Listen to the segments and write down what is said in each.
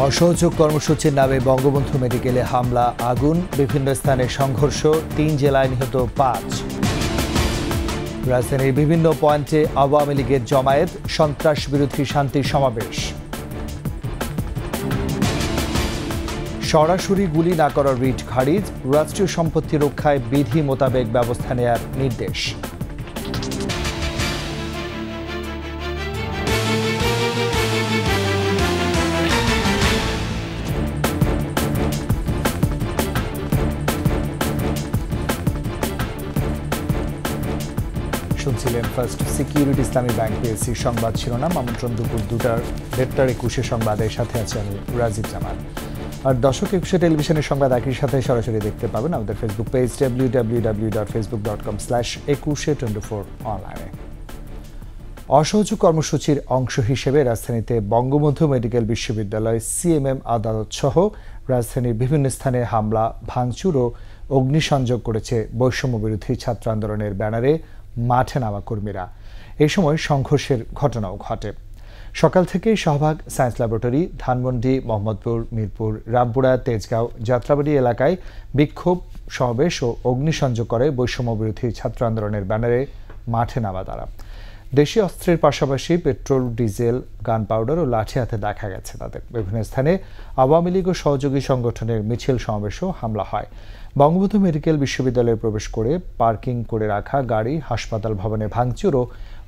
অসহযোগ কর্মসূচির নামে বঙ্গবন্ধু মেডিকেলে হামলা, আগুন, বিভিন্ন স্থানে সংঘর্ষ, ৩ জেলায় নিহত ৫। রাজধানীর বিভিন্ন পয়েন্টে আওয়ামী লীগের জমায়েত, সন্ত্রাস বিরোধী শান্তি সমাবেশ। সরাসরি গুলি না করার রিট খারিজ, রাষ্ট্রীয় সম্পত্তি রক্ষায় বিধি মোতাবেক ব্যবস্থা নেয়ার নির্দেশ। শুনছিলেন ফার্স্ট সিকিউরিটি ইসলামী ব্যাংক পিএলসি সংবাদ শিরোনাম। আমন্ত্রণ দুপুর 2:30 সংবাদের সাথে আছে আমি রাজীব জামান। আর দর্শক, একুশে টেলিভিশনের সংবাদ একই সাথে সরাসরি দেখতে পাবেন আমাদের ফেসবুক পেজ www.facebook.com/2124 অনলাইনে। অসহযোগ কর্মসূচির অংশ হিসেবে রাজধানীতে বঙ্গবন্ধু মেডিকেল বিশ্ববিদ্যালয়, সিএমএম আদালত সহ রাজধানীর বিভিন্ন স্থানে হামলা, ভাঙচুর ও অগ্নিসংযোগ করেছে বৈষম্য বিরোধী ছাত্র আন্দোলনের ব্যানারে মাঠে নামা কর্মীরা। এই সময় সংঘর্ষের ঘটনাও ঘটে। সকাল থেকেই শাহবাগ সায়েন্স ল্যাবরেটরি, ধানমন্ডি, মোহাম্মদপুর, মিরপুর, রামপুরা, তেজগাঁও, যাত্রাবাড়ি এলাকায় বিক্ষোভ সমাবেশ ও অগ্নিসংযোগ করে বৈষম্য বিরোধী ছাত্র আন্দোলনের ব্যানারে মাঠে নামা তারা। দেশীয় অস্ত্রের পাশাপাশি পেট্রোল, ডিজেল, গান পাউডার ও লাঠি হাতে দেখা গেছে তাদের। বিভিন্ন স্থানে আওয়ামী লীগ ও সহযোগী সংগঠনের মিছিল সমাবেশও হামলা হয়। বঙ্গবন্ধু মেডিকেল বিশ্ববিদ্যালয়ে প্রবেশ করে পার্কিং করে রাখা গাড়ি, হাসপাতাল ভবনে ভাঙচুর ও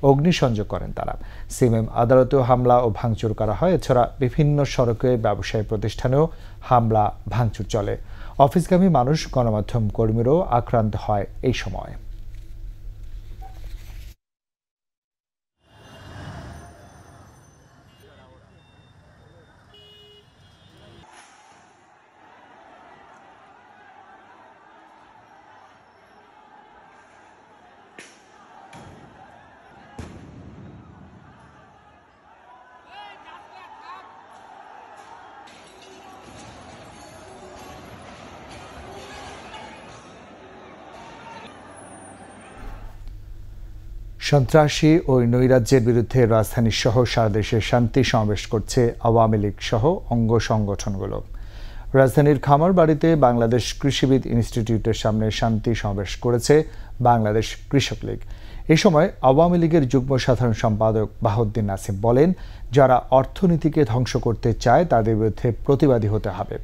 অগ্নিসংযোগ করেন তারা। সিএমএম আদালতেও হামলা ও ভাঙচুর করা হয়। এছাড়া বিভিন্ন সড়কে, ব্যবসায়ী প্রতিষ্ঠানেও হামলা ভাঙচুর চলে। অফিসগামী মানুষ, গণমাধ্যম কর্মীরাও আক্রান্ত হয় এই সময়। সন্ত্রাসী ও নৈরাজ্যের বিরুদ্ধে রাজধানী সহ সারা দেশে শান্তি সমাবেশ করছে আওয়ামী লীগ সহ অঙ্গ সংগঠনগুলো। রাজধানীর খামারবাড়িতে বাংলাদেশ কৃষিবিদ ইনস্টিটিউটের সামনে শান্তি সমাবেশ করেছে বাংলাদেশ কৃষক লীগ। এ সময় আওয়ামী লীগের যুগ্ম সাধারণ সম্পাদক বাহাউদ্দিন নাসিম বলেন, যারা অর্থনীতিকে ধ্বংস করতে চায় তাদের বিরুদ্ধে প্রতিবাদী হতে হবে।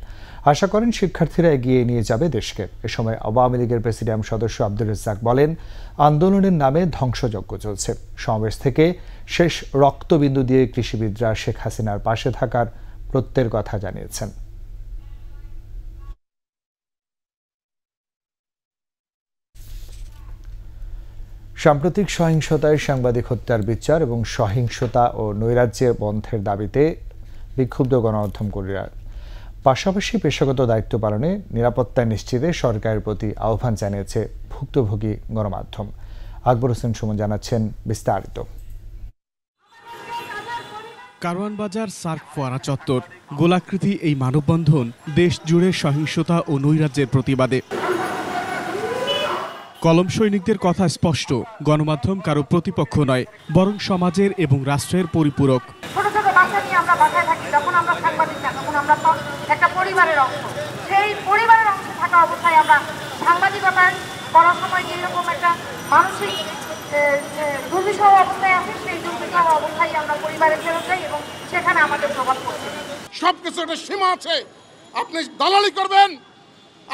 আশা করেন শিক্ষার্থীরা এগিয়ে নিয়ে যাবে দেশকে। এ সময় আওয়ামী লীগের প্রেসিডিয়াম সদস্য আব্দুর রাজ্জাক বলেন, আন্দোলনের নামে ধ্বংসযজ্ঞ চলছে। সমাবেশ থেকে শেষ রক্তবিন্দু দিয়ে কৃষিবিদরা শেখ হাসিনার পাশে থাকার প্রত্যয়ের কথা জানিয়েছেন। সাম্প্রতিক সহিংসতায় সাংবাদিক হত্যার বিচার এবং সহিংসতা ও নৈরাজ্যের বন্ধের দাবিতে বিক্ষুব্ধ গণমাধ্যম কর্মীরা পাশাপাশি পেশাগত দায়িত্ব পালনে নিরাপত্তা নিশ্চিতে সরকারের প্রতি আহ্বান জানিয়েছে ভুক্তভোগী গণমাধ্যম। আকবর হোসেন সুমন জানাচ্ছেন বিস্তারিত। কারওয়ান বাজার, সার্ক ফোয়ারা চত্বর, গোলাকৃতি এই মানববন্ধন দেশ জুড়ে সহিংসতা ও নৈরাজ্যের প্রতিবাদে। কলম সৈনিকদের কথা স্পষ্ট, গণমাধ্যম কারো প্রতিপক্ষ নয়, বরং সমাজের এবং রাষ্ট্রের পরিপূরক। ছোট ছোট বাচ্চা নিয়ে আমরা বাসায় থাকি, যখন আমরা সাংবাদিক না, তখন আমরা তো একটা পরিবারের অংশ। সেই পরিবারের অংশ থাকা অবস্থায় আমরা সাংবাদিকতার করার সময় যেরকম একটা মানসিক দুর্বিষহ অবস্থায় আছি, সেই দুর্বিষহ অবস্থায় আমরা পরিবারে ফেরত যাই এবং সেখানে আমাদের প্রভাব পড়ছে। সবকিছু একটা সীমা আছে। আপনি দালালি করবেন,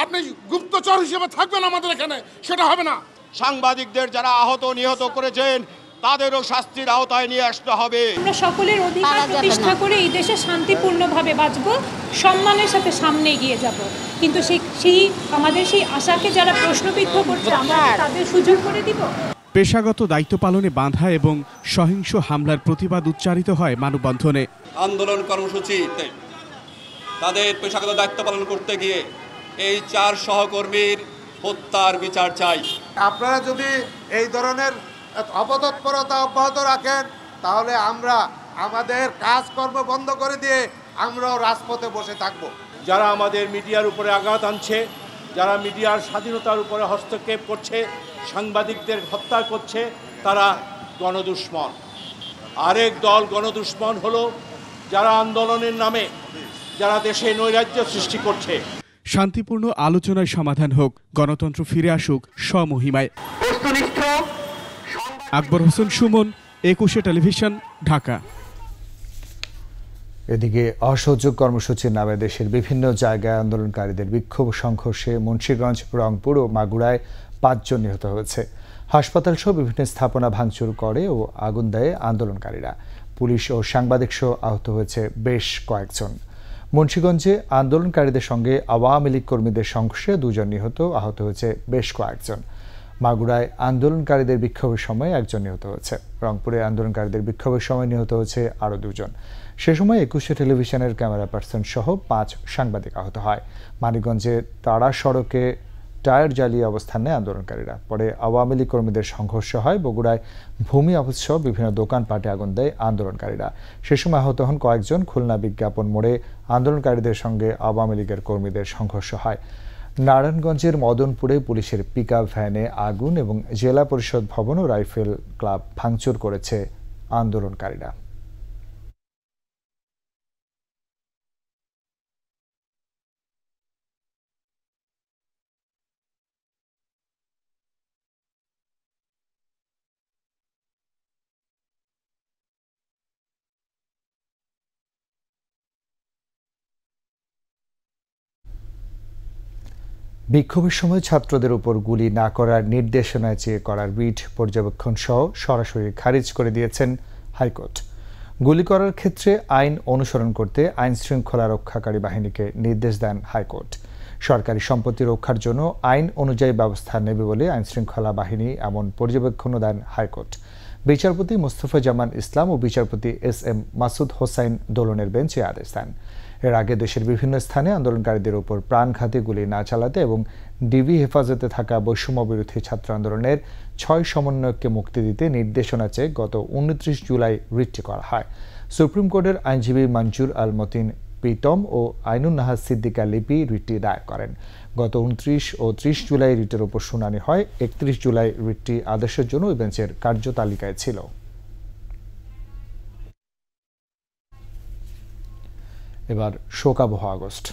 আপনি গুপ্তচর হিসেবে থাকবেন আমাদের এখানে, সেটা হবে না। সাংবাদিকদের যারা আহত নিহত করেছেন তাদেরও শাস্তির আওতায় নিয়ে আসতে হবে। আমরা সকলের অধিকার প্রতিষ্ঠা করে এই দেশে শান্তিপূর্ণভাবে বাঁচব, সম্মানের সাথে সামনে এগিয়ে যাব। কিন্তু সেই আমাদের সেই আশাকে যারা প্রশ্নবিদ্ধ করছে, আমরা তাদের সুযোগ করে দিব। পেশাগত দায়িত্ব পালনে বাধা এবং সহিংস হামলার প্রতিবাদ উচ্চারিত হয় মানববন্ধনে। আন্দোলন কর্মসূচিতে তাদের পেশাগত দায়িত্ব পালন করতে গিয়ে এই 4 সহকর্মীর হত্যার বিচার চাই। আপনারা যদি এই ধরনের অপতৎপরতা অব্যাহত রাখেন, তাহলে আমরা আমাদের কাজকর্ম বন্ধ করে দিয়ে আমরাও রাজপথে বসে থাকব। যারা আমাদের মিডিয়ার উপরে আঘাত আনছে, যারা মিডিয়ার স্বাধীনতার উপরে হস্তক্ষেপ করছে, সাংবাদিকদের হত্যা করছে, তারা গণদুশমন। আরেক দল গণদুশমন হলো যারা আন্দোলনের নামে যারা দেশে নৈরাজ্য সৃষ্টি করছে। শান্তিপূর্ণ আলোচনায় সমাধান হোক, গণতন্ত্র ফিরে আসুক স্বমহিমায়। আকবর হোসেন সুমন, 21 টেলিভিশন, ঢাকা। এদিকে অসহযোগ কর্মসূচির নামে দেশের বিভিন্ন জায়গায় আন্দোলনকারীদের বিক্ষোভ সংঘর্ষে মুন্সিগঞ্জ, রংপুর ও মাগুরায় 5 জন নিহত হয়েছে। হাসপাতাল সহ বিভিন্ন স্থাপনা ভাঙচুর করে ও আগুন দেয় আন্দোলনকারীরা। পুলিশ ও সাংবাদিক সহ আহত হয়েছে বেশ কয়েকজন। মুন্সিগঞ্জে আন্দোলনকারীদের সঙ্গে আওয়ামী লীগ কর্মীদের সংঘর্ষে 2 জন নিহত, আহত হয়েছে বেশ কয়েকজন। মাগুরায় আন্দোলনকারীদের বিক্ষোভের সময় 1 জন নিহত হয়েছে। রংপুরে আন্দোলনকারীদের বিক্ষোভের সময় নিহত হয়েছে আরও 2 জন। সে সময় 21 টেলিভিশনের ক্যামেরা পার্সন সহ 5 সাংবাদিক আহত হয়। মানিকগঞ্জে তাড়া সড়কে টায়ার জ্বালিয়ে অবস্থান নেয় আন্দোলনকারীরা। পরে আওয়ামী লীগ কর্মীদের সংঘর্ষ হয়। বগুড়ায় ভূমি অফিস সহ বিভিন্ন দোকানপাটে আগুন দেয় আন্দোলনকারীরা। সে সময় আহত হন কয়েকজন। খুলনা বিজ্ঞাপন মোড়ে আন্দোলনকারীদের সঙ্গে আওয়ামী লীগের কর্মীদের সংঘর্ষ হয়। নারায়ণগঞ্জের মদনপুরে পুলিশের পিকআপ ভ্যানে আগুন এবং জেলা পরিষদ ভবন ও রাইফেল ক্লাব ভাঙচুর করেছে আন্দোলনকারীরা। বিক্ষোভের সময় ছাত্রদের উপর গুলি না করার নির্দেশনা চেয়ে করার রিট পর্যবেক্ষণ সহ সরাসরি খারিজ করে দিয়েছেন হাইকোর্ট। গুলি করার ক্ষেত্রে আইন অনুসরণ করতে আইন শৃঙ্খলা রক্ষাকারী বাহিনীকে নির্দেশ দেন হাইকোর্ট। সরকারি সম্পত্তি রক্ষার জন্য আইন অনুযায়ী ব্যবস্থা নেবে বলে আইন শৃঙ্খলা বাহিনী এমন পর্যবেক্ষণও দেন হাইকোর্ট। বিচারপতি মোস্তফা জামান ইসলাম ও বিচারপতি SM মাসুদ হোসাইন দোলনের বেঞ্চ এই আদেশ দেন। এর আগে দেশের বিভিন্ন স্থানে আন্দোলনকারীদের উপর প্রাণঘাতী গুলি না চালাতে এবং ডিবি হেফাজতে থাকা বৈষম্য বিরোধী ছাত্র আন্দোলনের 6 সমন্বয়ককে মুক্তি দিতে নির্দেশনা চেয়ে গত 29 জুলাই রিটটি করা হয়। সুপ্রিম কোর্টের আইনজীবী মঞ্জুর আল মতিন প্রীতম ও আইনুন নাহার সিদ্দিকা লিপি রিটটি দায়ের করেন। গত 29 ও 30 জুলাই রিটের উপর শুনানি হয়। 31 জুলাই রিটটি আদেশের জন্য ওই বেঞ্চের কার্যতালিকায় ছিল। এবার শোকাবহ আগস্ট।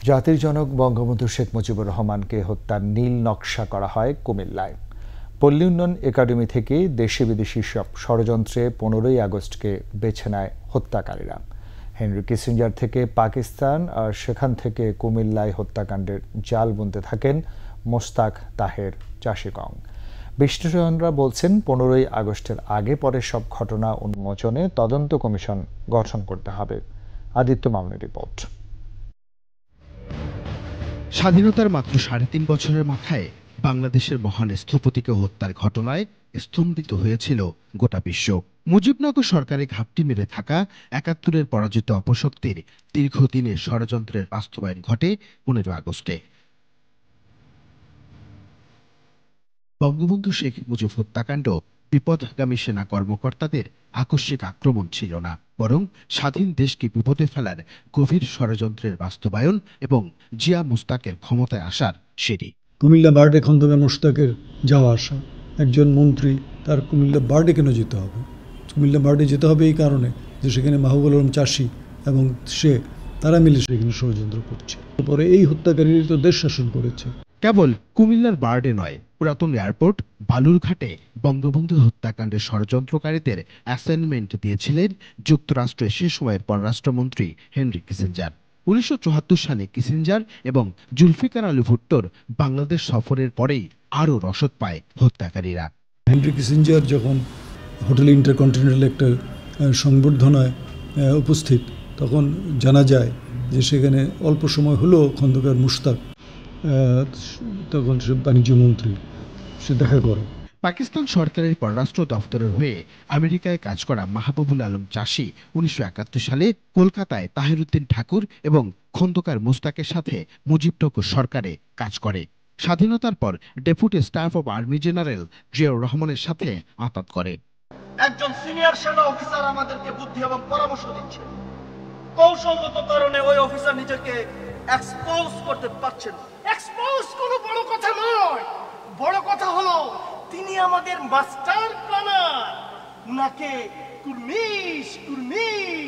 জাতির জনক বঙ্গবন্ধু শেখ মুজিবুর রহমানকে হত্যার নীল নকশা করা হয় কুমিল্লায়। পল্লী উন্নয়ন একাডেমি থেকে দেশি বিদেশি সব ষড়যন্ত্রে 15ই আগস্টকে বেছে নেয় হত্যাকারীরা। হেনরি কিসিঞ্জার থেকে পাকিস্তান আর সেখান থেকে কুমিল্লায় হত্যাকাণ্ডের জাল বুনতে থাকেন মোস্তাক তাহের চাষিকং। বিশ্লেষকরা বলছেন 15ই আগস্টের আগে পরে সব ঘটনা উন্মোচনে তদন্ত কমিশন গঠন করতে হবে। আদিত্য মামুনের রিপোর্ট। স্বাধীনতার মাত্র 3.5 বছরের মাথায় বাংলাদেশের মহান স্থপতিকে হত্যার ঘটনায় স্তম্ভিত হয়েছিল গোটা বিশ্ব। মুজিবনগর সরকারে ঘাপটি মেরে থাকা 71-এর পরাজিত অপশক্তির দীর্ঘদিনের ষড়যন্ত্রের বাস্তবায়ন ঘটে 15 আগস্টে। বঙ্গবন্ধু শেখ মুজিব হত্যাকাণ্ড বিপদগামী সেনা কর্মকর্তাদের আকস্মিক আক্রমণ ছিল না, বরং স্বাধীন দেশকে বিপদে ফেলার গভীর ষড়যন্ত্রের বাস্তবায়ন এবং জিয়া মুস্তাকের ক্ষমতায় আসার সিঁড়ি। কুমিল্লা বার্ডে খন্দকার মুশতাকের যাওয়া আসা, একজন মন্ত্রী তার কুমিল্লা বার্ডে কেন যেতে হবে? কুমিল্লা বার্ডে যেতে হবে এই কারণে যে সেখানে মাহবুবুল আলম চাষি এবং তারা মিলে সেখানে ষড়যন্ত্র করছে। পরে এই হত্যাকারীরা তো দেশ শাসন করেছে। কেবল কুমিল্লার বার্ডে নয়, পুরাতন এয়ারপোর্ট বালুরঘাটে বঙ্গবন্ধু হত্যাকাণ্ডের ষড়যন্ত্রকারীদের অ্যাসাইনমেন্ট দিয়েছিলেন যুক্তরাষ্ট্রের সে সময়ের পররাষ্ট্রমন্ত্রী হেনরি কিসিঞ্জার। 1974 সালে কিসিঞ্জার এবং জুলফিকার আলী ভুট্টোর বাংলাদেশ সফরের পরেই আরও রসদ পায় হত্যাকারীরা। হেনরি কিসিঞ্জার যখন হোটেল ইন্টারকন্টিনেন্টাল একটা সংবর্ধনায় উপস্থিত, তখন জানা যায় যে সেখানে অল্প সময় হলো খন্দকার মুশতাক, তখন সে বাণিজ্য মন্ত্রী, সে দেখা করে। পাকিস্তান সরকারের পররাষ্ট্র দপ্তরের হয়ে আমেরিকায় কাজ করা মাহবুবুল আলম চাষি 1971 সালে কলকাতায় তাহেরউদ্দিন ঠাকুর এবং খন্দকার মুস্তাকের সাথে মুজিবনগর সরকারে কাজ করে। স্বাধীনতার পর deputy staff of army general Ziaur রহমানের সাথে আঁতাত করে। একজন সিনিয়র সেনা অফিসার আমাদেরকে বুদ্ধি এবং পরামর্শ দিচ্ছে। কৌশলগত কারণে ওই অফিসার নিজেকে এক্সপোজ করতে পারছেন। এক্সপোজ কোনো বড় কথা নয়, বড় কথা হলো তিনি আমাদের মাস্টার প্ল্যানার। উনাকে কুর্মিশ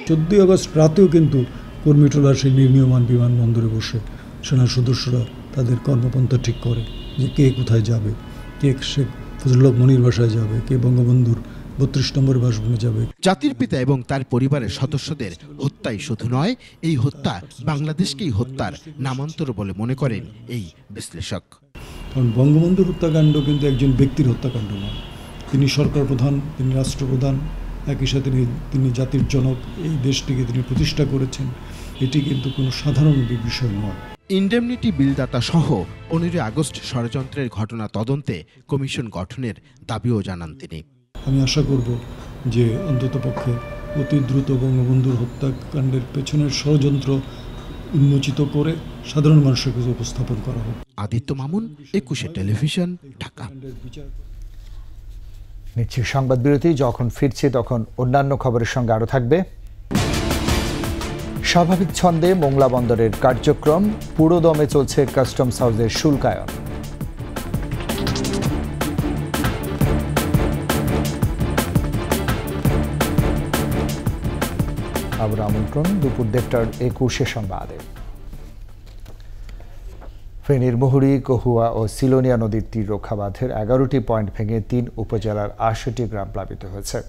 14 আগস্ট রাতেও কিন্তু কর্মীটোলা সেই নির্মীয়মান বিমানবন্দরে বসে সেনা সদস্যরা তাদের কর্মপন্থা ঠিক করে যে কে কোথায় যাবে, কে শেখ ফজলুল মনির বাসায় যাবে, কে বঙ্গবন্ধুর 32 নম্বর বাসভবনে যাবে। জাতির পিতা এবং তার পরিবারের সদস্যদের হত্যাই শুধু নয়, এই হত্যা বাংলাদেশকেই হত্যার নামান্তর বলে মনে করেন এই বিশ্লেষক। কারণ বঙ্গবন্ধুর হত্যাকাণ্ড কিন্তু একজন ব্যক্তির হত্যাকাণ্ড নয়, তিনি সরকার প্রধান, তিনি রাষ্ট্রপ্রধান, একই সাথে তিনি জাতির জনক, এই দেশটিকে তিনি প্রতিষ্ঠা করেছেন। এটি কিন্তু কোনো সাধারণ বিষয় নয়। ইন্ডেমনিটি বিলদাতা সহ 15 আগস্ট ষড়যন্ত্রের ঘটনা তদন্তে কমিশন গঠনের দাবিও জানান তিনি। আমি আশা করব যে অন্ততপক্ষে অতি দ্রুত বঙ্গবন্ধুর হত্যাকাণ্ডের পেছনের ষড়যন্ত্র উন্মোচিত করে সাধারণ মানুষের কাছে উপস্থাপন করা হোক। আদিত্য মামুন, 21 টেলিভিশন, ঢাকা। নিচ্ছি সংবাদ বিরতি, যখন ফিরছি তখন অন্যান্য খবরের সঙ্গে আরও থাকবে। স্বাভাবিক ছন্দে মোংলা বন্দরের কার্যক্রম, পুরোদমে চলছে কাস্টমস হাউসের শুল্কায়ন। আবার আমন্ত্রণ দুপুর 1:21 সংবাদে। ফেনীর মুহুরী, কহুয়া ও সিলোনিয়া নদীর তীর রক্ষা বাঁধের 11টি পয়েন্ট ভেঙে 3 উপজেলার 80টি গ্রাম প্লাবিত হয়েছে।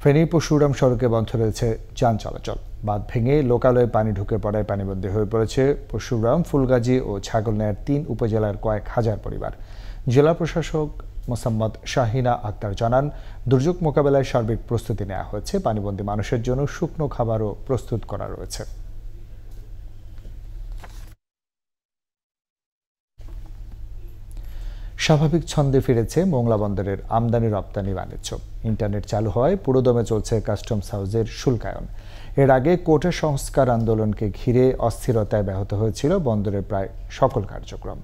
ফেনী পরশুরাম সড়কে বন্ধ রয়েছে যান চলাচল। বাঁধ ভেঙে লোকালয়ে পানি ঢুকে পড়ায় পানিবন্দী হয়ে পড়েছে পরশুরাম, ফুলগাজী ও ছাগলনাইয়ার 3 উপজেলার কয়েক হাজার পরিবার। জেলা প্রশাসক মোসাম্মদ শাহিনা আক্তার জানান, দুর্যোগ মোকাবেলায় সার্বিক প্রস্তুতি নেওয়া হয়েছে। পানিবন্দী মানুষের জন্য শুকনো খাবারও প্রস্তুত করা রয়েছে। স্বাভাবিক ছন্দে ফিরেছে মোংলা বন্দরের আমদানি রপ্তানি বাণিজ্য। ইন্টারনেট চালু হওয়ায় পুরোদমে চলছে কাস্টমস হাউসের শুল্কায়ন। এর আগে কোটা সংস্কার আন্দোলনকে ঘিরে অস্থিরতায় ব্যাহত হয়েছিল বন্দরের প্রায় সকল কার্যক্রম।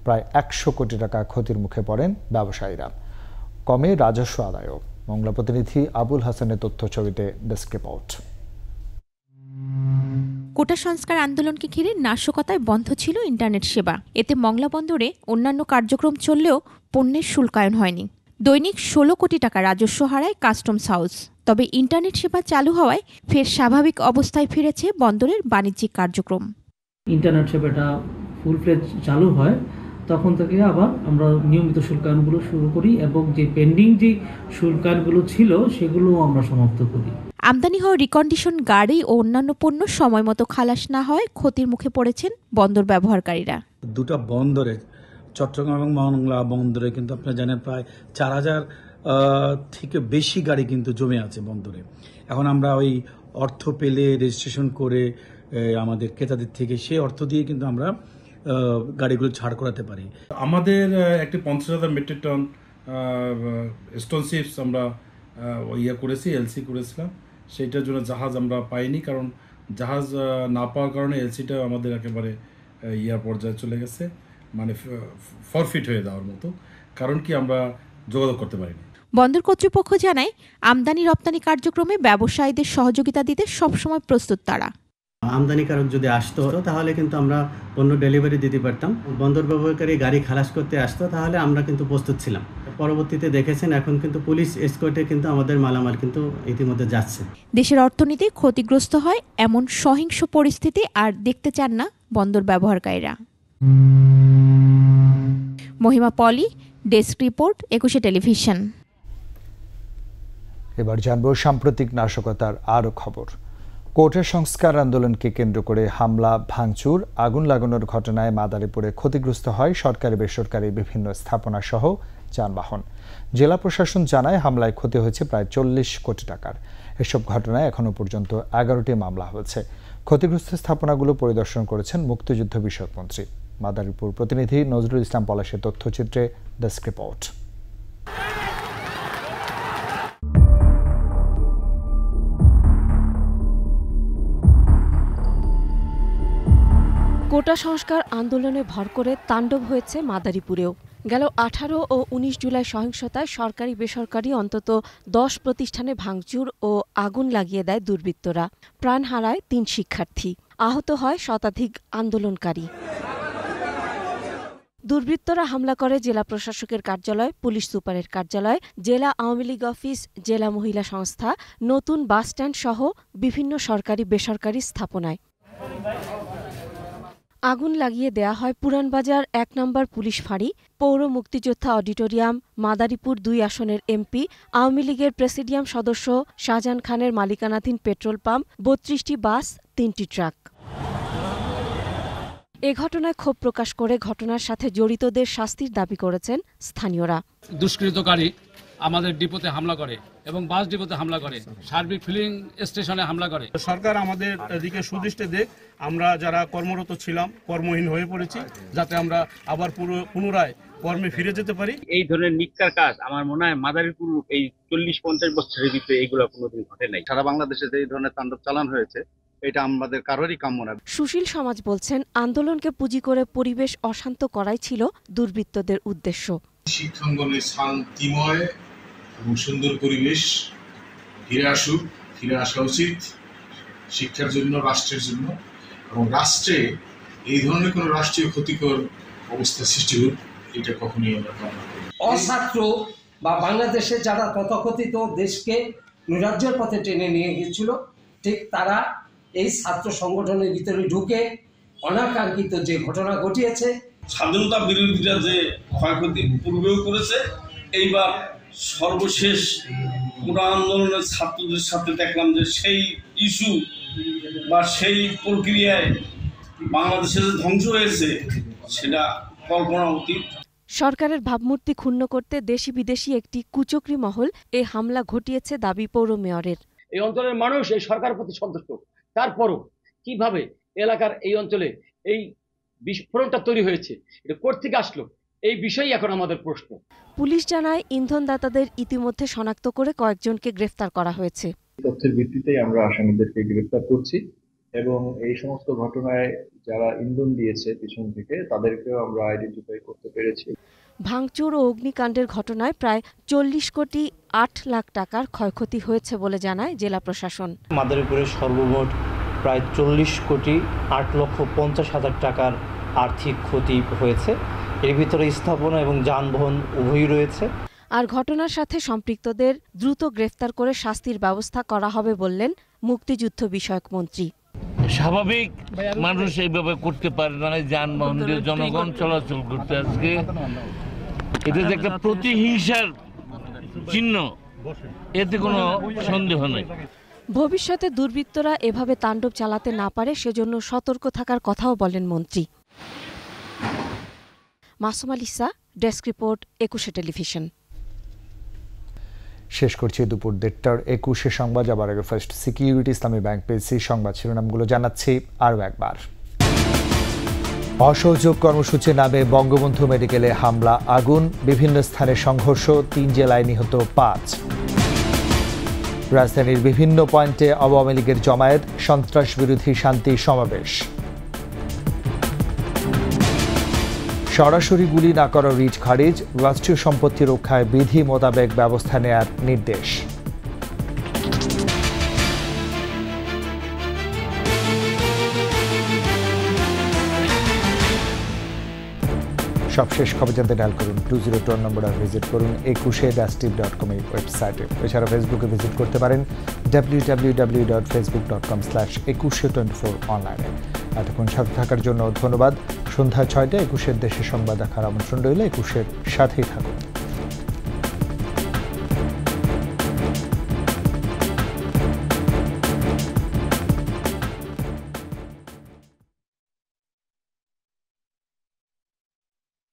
প্রায় 100 কোটি টাকা ক্ষতির মুখে পড়েন ব্যবসায়ীরা। কমে রাজস্ব আদায়ও। মোংলা প্রতিনিধি আবুল হাসানের তথ্য ছবিতে ডেস্ক রিপোর্ট। কোটা সংস্কার আন্দোলনকে ঘিরে নাশকতায় বন্ধ ছিল ইন্টারনেট সেবা। এতে মংলা বন্দরে অন্যান্য কার্যক্রম চললেও পণ্যের শুল্কায়ন হয়নি। দৈনিক 16 কোটি টাকা রাজস্ব হারায় কাস্টমস হাউস। তবে ইন্টারনেট সেবা চালু হওয়ায় ফের স্বাভাবিক অবস্থায় ফিরেছে বন্দরের বাণিজ্যিক কার্যক্রম। ইন্টারনেট সেবাটা ফুল ফ্লেজ চালু হয় তখন থেকে আবার আমরা নিয়মিত শুল্কায়নগুলো শুরু করি এবং যে পেন্ডিং যে শুল্কায়নগুলো ছিল সেগুলো আমরা সমাপ্ত করি। আমদানি হওয়া রিকন্ডিশন গাড়ি ও অন্যান্য পণ্য সময় মতো খালাস না হয় ক্ষতির মুখে পড়েছেন বন্দর ব্যবহারকারীরা। দুটো বন্দরে, চট্টগ্রাম এবং মংলা বন্দরে কিন্তু আপনারা জানেন প্রায় 4000 থেকে বেশি গাড়ি কিন্তু জমে আছে বন্দরে। এখন আমরা ওই অর্থ পেলে রেজিস্ট্রেশন করে আমাদের ক্রেতাদের থেকে সেই অর্থ দিয়ে কিন্তু আমরা গাড়িগুলো ছাড় করাতে পারি। আমাদের একটি 50,000 মেট্রিক টন স্টোন চিপস আমরা করেছি, এলসি করেছিলাম। সেইটার জন্য জাহাজ আমরা পাইনি, কারণ জাহাজ না পাওয়ার কারণে এলসিটা আমাদের একেবারে পর্যায়ে চলে গেছে, মানে ফরফিট হয়ে যাওয়ার মতো। কারণ কি আমরা যোগাযোগ করতে পারিনি। বন্দর কর্তৃপক্ষ জানায়, আমদানি রপ্তানি কার্যক্রমে ব্যবসায়ীদের সহযোগিতা দিতে সবসময় প্রস্তুত তারা। আমদানিকারক যদি আসতো তাহলে কিন্তু আমরা পণ্য ডেলিভারি দিতে পারতাম। বন্দর ব্যবহারকারী গাড়ি খালাস করতে আসতো তাহলে আমরা কিন্তু প্রস্তুত ছিলাম। পরবর্তীতে দেখেছেন এখন কিন্তু পুলিশ এসকর্টে কিন্তু আমাদের মালামাল কিন্তু ইতিমধ্যে যাচ্ছে। দেশের অর্থনীতি ক্ষতিগ্রস্ত হয় এমন সহিংস পরিস্থিতি আর দেখতে চান না বন্দর ব্যবহারকারীরা। মহিমা পলি, ডেস্ক রিপোর্ট, 21 টেলিভিশন। এবার জানবো সাম্প্রতিক নাশকতার আরও খবর। কোটা সংস্কার আন্দোলনকে কেন্দ্র করে হামলা, ভাঙচুর, আগুন লাগানোর ঘটনায় মাদারীপুরে ক্ষতিগ্রস্ত হয় সরকারি বেসরকারি বিভিন্ন স্থাপনা সহ যানবাহন। জেলা প্রশাসন জানায়, হামলায় ক্ষতি হয়েছে প্রায় 40 কোটি টাকার। এসব ঘটনায় এখনো পর্যন্ত 11টি মামলা হয়েছে। ক্ষতিগ্রস্ত স্থাপনাগুলো পরিদর্শন করেছেন মুক্তিযুদ্ধ বিষয়ক মন্ত্রী। মাদারীপুর প্রতিনিধি নজরুল ইসলাম পলাশের তথ্যচিত্রে ডেস্ক রিপোর্ট। কোটা সংস্কার আন্দোলনে ভর করে তাণ্ডব হয়েছে মাদারীপুরেও। গেল 18 ও 19 জুলাই সহিংসতায় সরকারি বেসরকারি অন্তত 10 প্রতিষ্ঠানে ভাঙচুর ও আগুন লাগিয়ে দেয় দুর্বৃত্তরা। প্রাণ হারায় 3 শিক্ষার্থী। আহত হয় শতাধিক আন্দোলনকারী। দুর্বৃত্তরা হামলা করে জেলা প্রশাসকের কার্যালয়, পুলিশ সুপারের কার্যালয়, জেলা আওয়ামী লীগ অফিস, জেলা মহিলা সংস্থা, নতুন বাসস্ট্যান্ড সহ বিভিন্ন সরকারি বেসরকারি স্থাপনায়। আগুন লাগিয়ে দেয়া হয় পুরানবাজার ১ নম্বর পুলিশ ফাঁড়ি, পৌর মুক্তিযোদ্ধা অডিটোরিয়াম, মাদারীপুর ২ আসনের এমপি, আওয়ামী লীগের প্রেসিডিয়াম সদস্য শাহজাহান খানের মালিকানাধীন পেট্রোল পাম্প, ৩২টি বাস, ৩টি ট্রাক। এ ঘটনায় ক্ষোভ প্রকাশ করে ঘটনার সাথে জড়িতদের শাস্তির দাবি করেছেন স্থানীয়রা। দুষ্কৃতকারী আমাদের ডিপোতে হামলা করে এবং বাস ডিপোতে হামলা করে, সার্বিক ফিলিং স্টেশনে হামলা করে। সরকার আমাদের দিকে সুদৃষ্টি দেখ, আমরা যারা কর্মরত ছিলাম কর্মহীন হয়ে পড়েছি, যাতে আমরা আবার পুনরায় কর্মে ফিরে যেতে পারি। এই ধরনের নিকার কাজ আমার মনে হয় মাদারীপুর এই ৪০-৫০ বছরের ভিতরে এগুলো কোনোদিন ঘটে নাই। সারা বাংলাদেশে এই ধরনের তাণ্ডব চালান হয়েছে, এটা আমাদের কারোরই কাম্য না। সুশীল সমাজ বলছেন, আন্দোলনকে পুঁজি করে পরিবেশ অশান্ত করাই ছিল দুর্বৃত্তদের উদ্দেশ্য। শিক্ষাঙ্গনে শান্তিময় এবং সুন্দর পরিবেশ ফিরে আসা উচিত শিক্ষার জন্য, রাষ্ট্রের জন্য, এবং রাষ্ট্রে এই ধরনের কোনো রাষ্ট্রীয় ক্ষতিকর অবস্থা সৃষ্টি হোক, এটা কখনোই আমরা কামনা করি না। অছাত্র বা বাংলাদেশে যারা তথাকথিত দেশকে নৈরাজ্যের পথে টেনে নিয়ে গিয়েছিল, ঠিক তারা এই ছাত্র সংগঠনের ভিতরে ঢুকে অনাকাঙ্ক্ষিত যে ঘটনা ঘটিয়েছে, স্বাধীনতা বিরোধীরা যে ক্ষয়ক্ষতি পূর্বেও করেছে, এইবার সর্বশেষ পুরো আন্দোলনের ছাত্রদের সাথে দেখলাম যে সেই ইস্যু বা সেই প্রক্রিয়ায় বাংলাদেশে যে ধ্বংস হয়েছে সেটা কল্পনা অতীত। সরকারের ভাবমূর্তি ক্ষুণ্ণ করতে দেশি বিদেশি একটি কুচক্রী মহল এ হামলা ঘটিয়েছে দাবি পৌর মেয়রের। এই অঞ্চলের মানুষ এই সরকারের প্রতি সন্তুষ্ট, তারপরও কিভাবে এলাকার এই অঞ্চলে এই বিস্ফোরণটা তৈরি হয়েছে, এটা কোত্থেকে আসলো, এই বিষয়ই এখন আমাদের প্রশ্ন। পুলিশ জানায়, ইন্ধনদাতাদের ইতিমধ্যে শনাক্ত করে কয়েকজনকে গ্রেফতার করা হয়েছে। তথ্যের ভিত্তিতে আমরা আসামিদেরকে গ্রেফতার করছি এবং এই সমস্ত ঘটনায় যারা ইন্ধন দিয়েছে পিছন থেকে তাদেরকেও আমরা আইডেন্টিফাই করতে পেরেছি। ভাঙচুর ও অগ্নিকাণ্ডের ঘটনায় প্রায় ৪০ কোটি ৮ লাখ টাকার ক্ষয়ক্ষতি হয়েছে বলে জানায় জেলা প্রশাসন। মাদারীপুরের সর্বমোট প্রায় ৪০ কোটি ৮,৫০,০০০ টাকার আর্থিক ক্ষতি হয়েছে। এর ভিতরে স্থাপনা এবং যানবাহন উভয়ই রয়েছে। আর ঘটনার সাথে সম্পৃক্তদের দ্রুত গ্রেফতার করে শাস্তির ব্যবস্থা করা হবে বললেন মুক্তিযুদ্ধ বিষয়ক মন্ত্রী। স্বাভাবিক মানুষ এইভাবে করতে পারে না, যানবাহন দিয়ে জনগণ চলাচল করতে, আজকে এটা যে একটা প্রতিহিংসার চিহ্ন, এতে কোনো সন্দেহ নেই। ভবিষ্যতে দুর্বৃত্তরা এভাবে তাণ্ডব চালাতে না পারে সেজন্য সতর্ক থাকার কথাও বলেন মন্ত্রী। Masuma Lisa, desk report, ২১ television. শেষ করছি দুপুর ১:৩০ ২১ সংবাদ। যাবার আগে ফার্স্ট সিকিউরিটি ইসলামী ব্যাংক পেয়েছি সংবাদ শিরোনামগুলো জানাচ্ছি আরও একবার। অসহযোগ কর্মসূচি নামে বঙ্গবন্ধু মেডিকেলে হামলা, আগুন, বিভিন্ন স্থানে সংঘর্ষ, ৩ জেলায় নিহত ৫। রাজধানীর বিভিন্ন পয়েন্টে আওয়ামী লীগের জমায়েত, সন্ত্রাস বিরোধী শান্তি সমাবেশ। সরাসরি গুলি না করা রিট খারিজ, রাষ্ট্রীয় সম্পত্তি রক্ষায় বিধি মোতাবেক ব্যবস্থা নেয়ার নির্দেশ। সবশেষ খবর জানতে ডায়াল করুন 202 নম্বরে ভিজিট করুন 21-tv.com এই ওয়েবসাইটে। এছাড়া ফেসবুকে ভিজিট করতে পারেন www.facebook.com/2124 অনলাইনে। এতক্ষণ সাথে থাকার জন্য ধন্যবাদ। সন্ধ্যা ৬টায় ২১-এর দেশের সংবাদ দেখার আমন্ত্রণ রইল। ২১-এর সাথেই থাকুন।